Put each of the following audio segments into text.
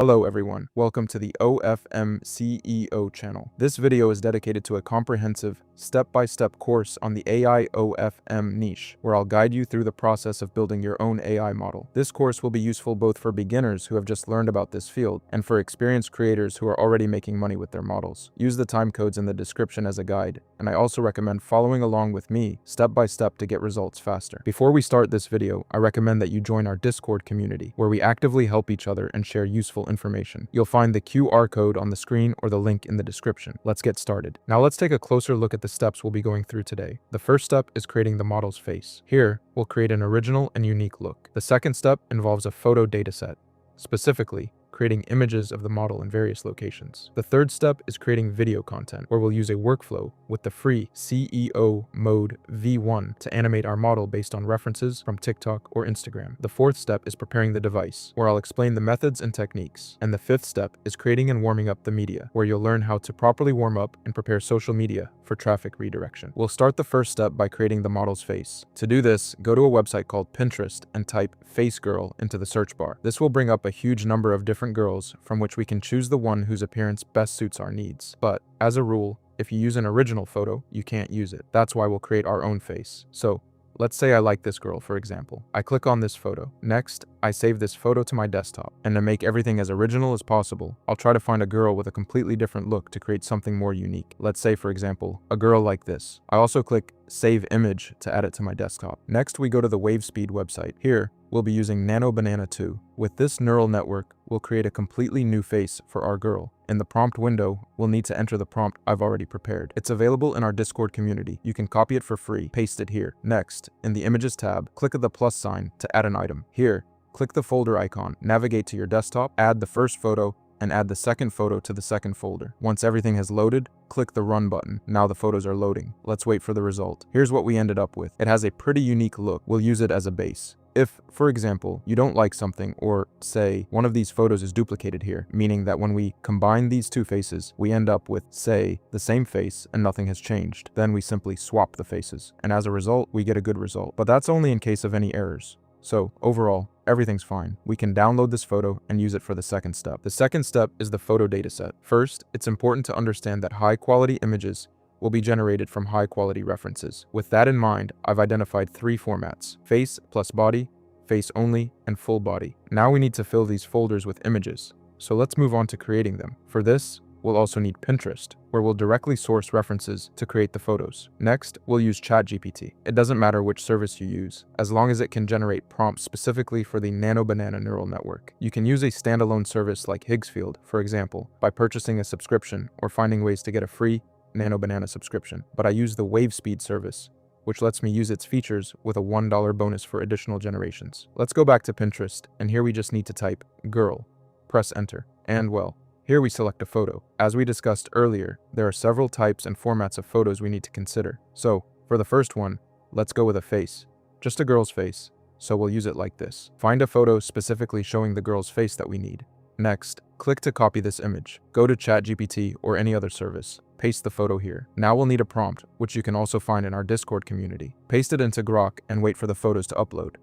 Hello everyone, welcome to the OFM CEO channel. This video is dedicated to a comprehensive, step-by-step course on the AI OFM niche, where I'll guide you through the process of building your own AI model. This course will be useful both for beginners who have just learned about this field and for experienced creators who are already making money with their models. Use the timecodes in the description as a guide, and I also recommend following along with me step-by-step to get results faster. Before we start this video, I recommend that you join our Discord community, where we actively help each other and share useful information. You'll find the QR code on the screen or the link in the description. Let's get started. Now let's take a closer look at the steps we'll be going through today. The first step is creating the model's face. Here, we'll create an original and unique look. The second step involves a photo dataset, specifically creating images of the model in various locations. The third step is creating video content, where we'll use a workflow with the free CEO Mode V1 to animate our model based on references from TikTok or Instagram. The fourth step is preparing the device, where I'll explain the methods and techniques. And the fifth step is creating and warming up the media, where you'll learn how to properly warm up and prepare social media for traffic redirection. We'll start the first step by creating the model's face. To do this, go to a website called Pinterest and type face girl into the search bar. This will bring up a huge number of different girls from which we can choose the one whose appearance best suits our needs. But as a rule, if you use an original photo, you can't use it. That's why we'll create our own face. So let's say I like this girl, for example. I click on this photo. Next, I save this photo to my desktop. And to make everything as original as possible, I'll try to find a girl with a completely different look to create something more unique. Let's say, for example, a girl like this. I also click Save Image to add it to my desktop. Next, we go to the WaveSpeed website. Here, we'll be using Nano Banana 2. With this neural network, we'll create a completely new face for our girl. In the prompt window, we'll need to enter the prompt I've already prepared. It's available in our Discord community. You can copy it for free, paste it here. Next, in the Images tab, click the plus sign to add an item. Here, click the folder icon, navigate to your desktop, add the first photo, and add the second photo to the second folder. Once everything has loaded, click the Run button. Now the photos are loading. Let's wait for the result. Here's what we ended up with. It has a pretty unique look. We'll use it as a base. If, for example, you don't like something, or say one of these photos is duplicated here, meaning that when we combine these two faces, we end up with, say, the same face and nothing has changed, then we simply swap the faces. And as a result, we get a good result. But that's only in case of any errors. So overall, everything's fine. We can download this photo and use it for the second step. The second step is the photo dataset. First, it's important to understand that high-quality images will be generated from high-quality references. With that in mind, I've identified three formats: face plus body, face only, and full body. Now we need to fill these folders with images. So let's move on to creating them. For this, we'll also need Pinterest, where we'll directly source references to create the photos. Next, we'll use ChatGPT. It doesn't matter which service you use, as long as it can generate prompts specifically for the Nano Banana neural network. You can use a standalone service like Higgsfield, for example, by purchasing a subscription or finding ways to get a free Nano Banana subscription. But I use the WaveSpeed service, which lets me use its features with a $1 bonus for additional generations. Let's go back to Pinterest, and here we just need to type girl, press enter, and well, here we select a photo. As we discussed earlier, there are several types and formats of photos we need to consider. So, for the first one, let's go with a face. Just a girl's face, so we'll use it like this. Find a photo specifically showing the girl's face that we need. Next, click to copy this image. Go to ChatGPT or any other service. Paste the photo here. Now we'll need a prompt, which you can also find in our Discord community. Paste it into Grok and wait for the photos to upload.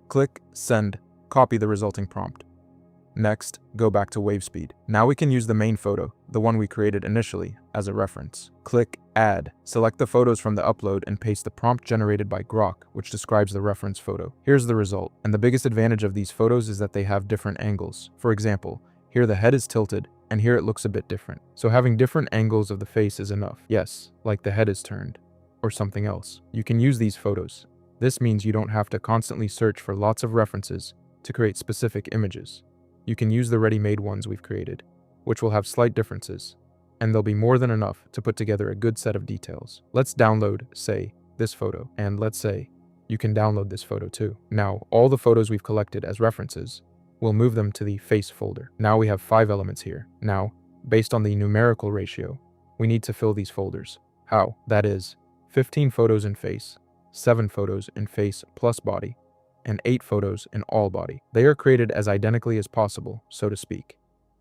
Click Send, copy the resulting prompt. Next, go back to WaveSpeed. Now we can use the main photo, the one we created initially, as a reference. Click Add. Select the photos from the upload and paste the prompt generated by Grok, which describes the reference photo. Here's the result, and the biggest advantage of these photos is that they have different angles. For example, here the head is tilted, and here it looks a bit different. So having different angles of the face is enough. Yes, like the head is turned, or something else. You can use these photos. This means you don't have to constantly search for lots of references to create specific images. You can use the ready-made ones we've created, which will have slight differences, and they'll be more than enough to put together a good set of details. Let's download, say, this photo, and let's say you can download this photo too. Now, all the photos we've collected as references, we'll move them to the face folder. Now we have 5 elements here. Now, based on the numerical ratio, we need to fill these folders. How? That is, 15 photos in face, 7 photos in face plus body, and 8 photos in all body. They are created as identically as possible, so to speak.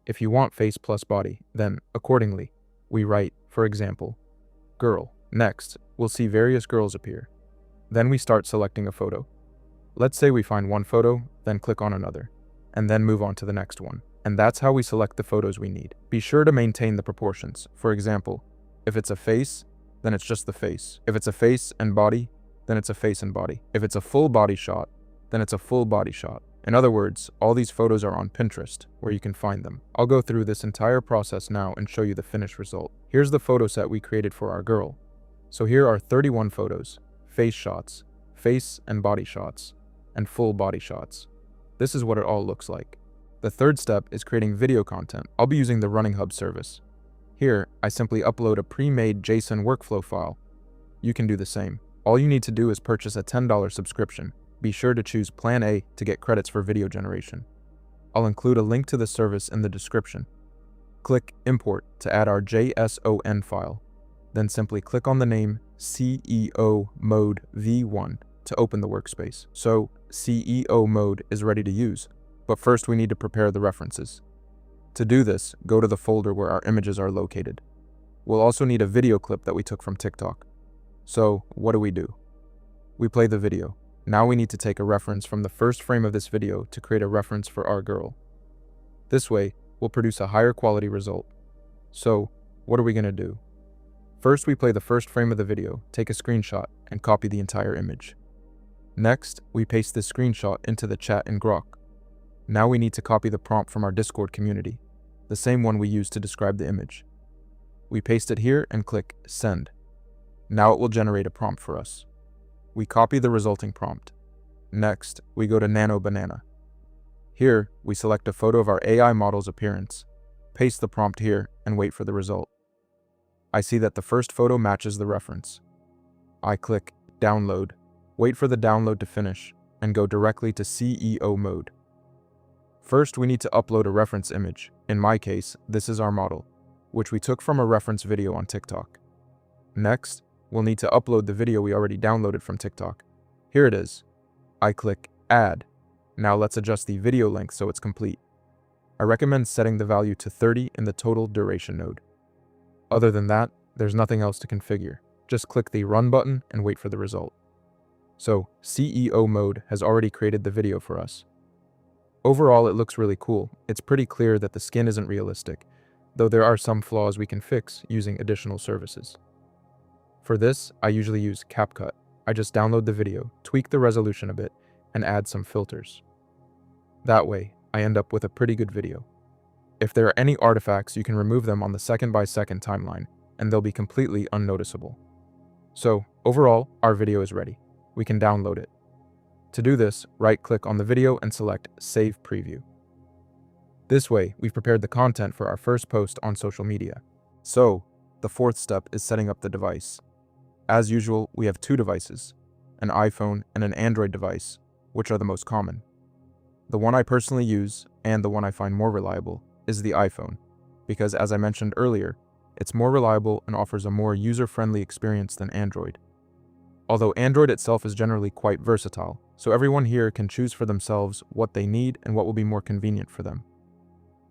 If you want face plus body, then, accordingly, we write, for example, girl. Next, we'll see various girls appear. Then we start selecting a photo. Let's say we find one photo, then click on another, and then move on to the next one. And that's how we select the photos we need. Be sure to maintain the proportions. For example, if it's a face, then it's just the face. If it's a face and body, then it's a face and body. If it's a full body shot, then it's a full body shot. In other words, all these photos are on Pinterest, where you can find them. I'll go through this entire process now and show you the finished result. Here's the photo set we created for our girl. So here are 31 photos, face shots, face and body shots, and full body shots. This is what it all looks like. The third step is creating video content. I'll be using the Running Hub service. Here, I simply upload a pre-made JSON workflow file. You can do the same. All you need to do is purchase a $10 subscription. Be sure to choose Plan A to get credits for video generation. I'll include a link to the service in the description. Click Import to add our JSON file. Then simply click on the name CEO Mode V1 to open the workspace. So CEO Mode is ready to use, but first we need to prepare the references. To do this, go to the folder where our images are located. We'll also need a video clip that we took from TikTok. So what do? We play the video. Now we need to take a reference from the first frame of this video to create a reference for our girl. This way, we'll produce a higher quality result. So, what are we going to do? First, we play the first frame of the video, take a screenshot, and copy the entire image. Next, we paste this screenshot into the chat in Grok. Now we need to copy the prompt from our Discord community, the same one we used to describe the image. We paste it here and click Send. Now it will generate a prompt for us. We copy the resulting prompt. Next, we go to Nano Banana. Here, we select a photo of our AI model's appearance, paste the prompt here, and wait for the result. I see that the first photo matches the reference. I click Download, wait for the download to finish, and go directly to CEO Mode. First, we need to upload a reference image. In my case, this is our model, which we took from a reference video on TikTok. Next, we'll need to upload the video we already downloaded from TikTok. Here it is. I click Add. Now let's adjust the video length so it's complete. I recommend setting the value to 30 in the total duration node. Other than that, there's nothing else to configure. Just click the Run button and wait for the result. So, CEO Mode has already created the video for us. Overall, it looks really cool. It's pretty clear that the skin isn't realistic, though there are some flaws we can fix using additional services. For this, I usually use CapCut. I just download the video, tweak the resolution a bit, and add some filters. That way, I end up with a pretty good video. If there are any artifacts, you can remove them on the second-by-second timeline, and they'll be completely unnoticeable. So, overall, our video is ready. We can download it. To do this, right-click on the video and select Save Preview. This way, we've prepared the content for our first post on social media. So, the fourth step is setting up the device. As usual, we have two devices, an iPhone and an Android device, which are the most common. The one I personally use, and the one I find more reliable, is the iPhone, because as I mentioned earlier, it's more reliable and offers a more user-friendly experience than Android. Although Android itself is generally quite versatile, so everyone here can choose for themselves what they need and what will be more convenient for them.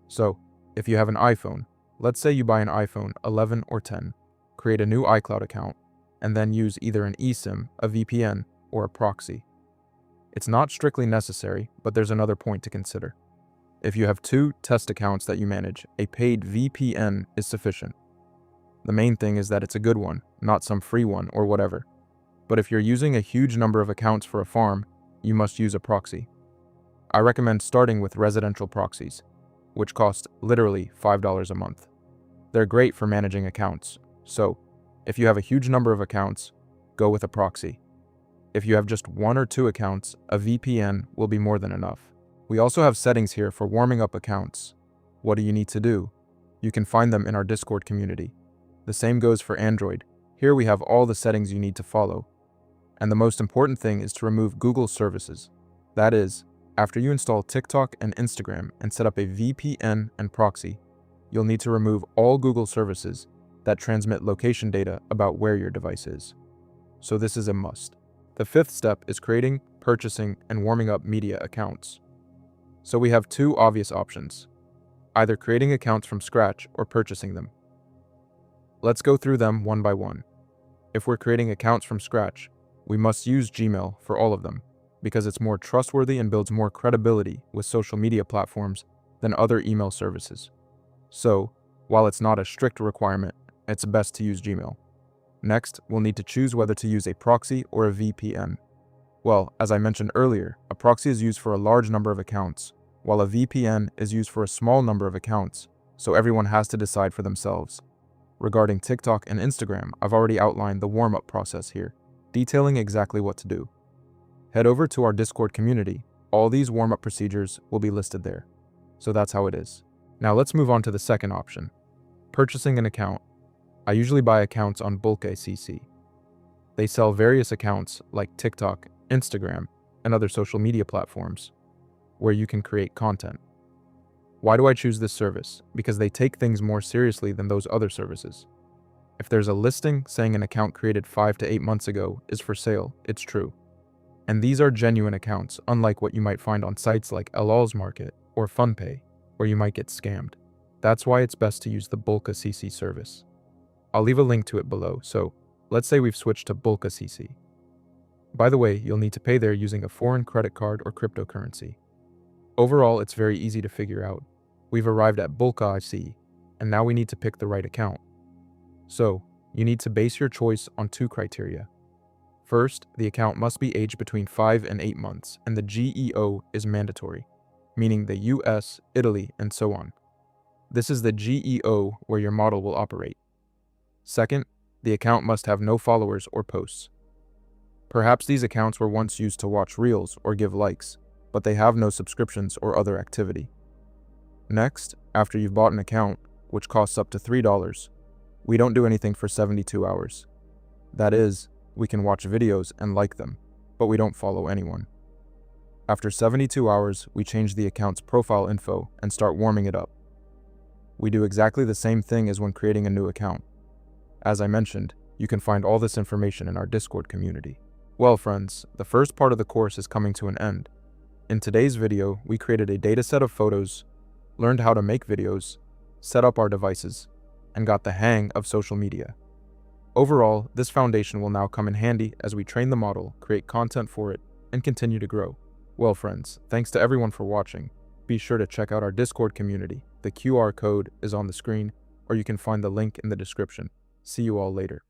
So, if you have an iPhone, let's say you buy an iPhone 11 or 10, create a new iCloud account, and then use either an eSIM, a VPN, or a proxy. It's not strictly necessary, but there's another point to consider. If you have two test accounts that you manage, a paid VPN is sufficient. The main thing is that it's a good one, not some free one or whatever. But if you're using a huge number of accounts for a farm, you must use a proxy. I recommend starting with residential proxies, which cost literally $5 a month. They're great for managing accounts, so if you have a huge number of accounts, go with a proxy. If you have just one or two accounts, a VPN will be more than enough. We also have settings here for warming up accounts. What do you need to do? You can find them in our Discord community. The same goes for Android. Here we have all the settings you need to follow. And the most important thing is to remove Google services. That is, after you install TikTok and Instagram and set up a VPN and proxy, you'll need to remove all Google services that transmit location data about where your device is. So this is a must. The fifth step is creating, purchasing, and warming up media accounts. So we have two obvious options, either creating accounts from scratch or purchasing them. Let's go through them one by one. If we're creating accounts from scratch, we must use Gmail for all of them, because it's more trustworthy and builds more credibility with social media platforms than other email services. So, while it's not a strict requirement, it's best to use Gmail. Next, we'll need to choose whether to use a proxy or a VPN. Well, as I mentioned earlier, a proxy is used for a large number of accounts, while a VPN is used for a small number of accounts, so everyone has to decide for themselves. Regarding TikTok and Instagram, I've already outlined the warm-up process here, detailing exactly what to do. Head over to our Discord community. All these warm-up procedures will be listed there. So that's how it is. Now let's move on to the second option, purchasing an account. I usually buy accounts on Bulka.cc. They sell various accounts like TikTok, Instagram, and other social media platforms where you can create content. Why do I choose this service? Because they take things more seriously than those other services. If there's a listing saying an account created 5 to 8 months ago is for sale, it's true. And these are genuine accounts, unlike what you might find on sites like Elal's Market or FunPay, where you might get scammed. That's why it's best to use the Bulka.cc service. I'll leave a link to it below, so let's say we've switched to Bulka.cc. By the way, you'll need to pay there using a foreign credit card or cryptocurrency. Overall, it's very easy to figure out. We've arrived at Bulka.cc, and now we need to pick the right account. So, you need to base your choice on 2 criteria. First, the account must be aged between 5 and 8 months, and the GEO is mandatory, meaning the US, Italy, and so on. This is the GEO where your model will operate. Second, the account must have no followers or posts. Perhaps these accounts were once used to watch reels or give likes, but they have no subscriptions or other activity. Next, after you've bought an account, which costs up to $3, we don't do anything for 72 hours. That is, we can watch videos and like them, but we don't follow anyone. After 72 hours, we change the account's profile info and start warming it up. We do exactly the same thing as when creating a new account. As I mentioned, you can find all this information in our Discord community. Well, friends, the first part of the course is coming to an end. In today's video, we created a dataset of photos, learned how to make videos, set up our devices, and got the hang of social media. Overall, this foundation will now come in handy as we train the model, create content for it, and continue to grow. Well, friends, thanks to everyone for watching. Be sure to check out our Discord community. The QR code is on the screen, or you can find the link in the description. See you all later.